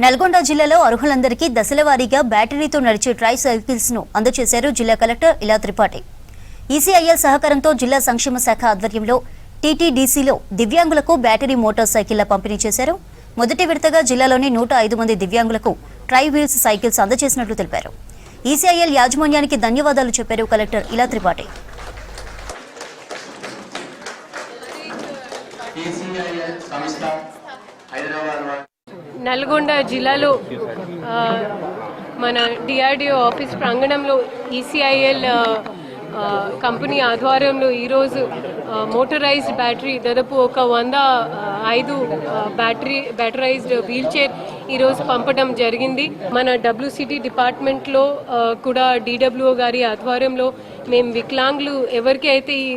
నల్గొండ జిల్లాలో అర్హులందరికీ దశలవారీగా బ్యాటరీతో నడిచే ట్రై సైకిల్స్ ను అందజేశారు జిల్లా కలెక్టర్ ఇలా త్రిపాఠి. ఈసీఐఎల్ సహకారంతో జిల్లా సంక్షేమ శాఖ ఆధ్వర్యంలో టీటీడీసీలో దివ్యాంగులకు బ్యాటరీ మోటార్ సైకిళ్ల పంపిణీ చేశారు. మొదటి విడతగా జిల్లాలోని 105 మంది దివ్యాంగులకు ట్రై వీల్స్ సైకిల్స్ అందజేసినట్లు తెలిపారు. ఈసీఐఎల్ యాజమాన్యానికి ధన్యవాదాలు చెప్పారు కలెక్టర్ ఇలా త్రిపాఠి. నల్గొండ జిల్లాలో మన డిఆర్డిఓ ఆఫీస్ ప్రాంగణంలో ఈసీఐఎల్ కంపెనీ ఆధ్వర్యంలో ఈరోజు మోటరైజ్డ్ బ్యాటరీ దాదాపు ఒక 105 బ్యాటరైజ్డ్ వీల్ చైర్ ఈరోజు పంపడం జరిగింది. మన డబ్ల్యూసిటీ డిపార్ట్మెంట్లో కూడా డిడబ్ల్యూఓ గారి ఆధ్వర్యంలో మేము వికలాంగులు ఎవరికి అయితే ఈ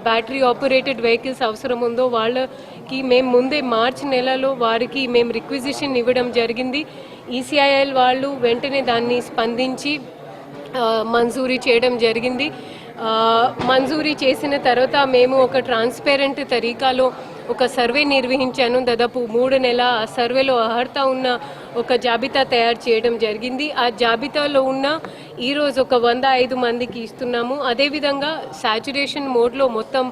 బ్యాటరీ ఆపరేటెడ్ వెహికల్స్ అవసరం ఉందో వాళ్ళకి మేము ముందే మార్చి నెలలో వారికి మేము రిక్విజిషన్ ఇవ్వడం జరిగింది. ఈసీఐఎల్ వాళ్ళు వెంటనే దాన్ని స్పందించి మంజూరీ చేయడం జరిగింది. మంజూరీ చేసిన తర్వాత మేము ఒక ట్రాన్స్పరెంట్ తరీకాలో ఒక సర్వే నిర్వహించాను. దాదాపు 3 నెలల ఆ సర్వేలో అర్హత ఉన్న ఒక జాబితా తయారు చేయడం జరిగింది. ఆ జాబితాలో ఉన్న ఈరోజు ఒక 105 మందికి ఇస్తున్నాము. అదేవిధంగా సాచురేషన్ మోడ్లో మొత్తం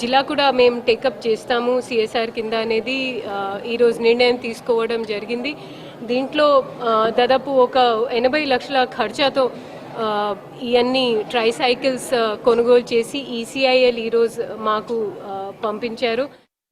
జిల్లా కూడా మేము టేకప్ చేస్తాము సిఎస్ఆర్ కింద అనేది ఈరోజు నిర్ణయం తీసుకోవడం జరిగింది. దీంట్లో దాదాపు ఒక 80 లక్షల ఖర్చుతో ఇవన్నీ ట్రై సైకిల్స్ కొనుగోలు చేసి ఈసీఐఎల్ ఈరోజు మాకు పంపించారు.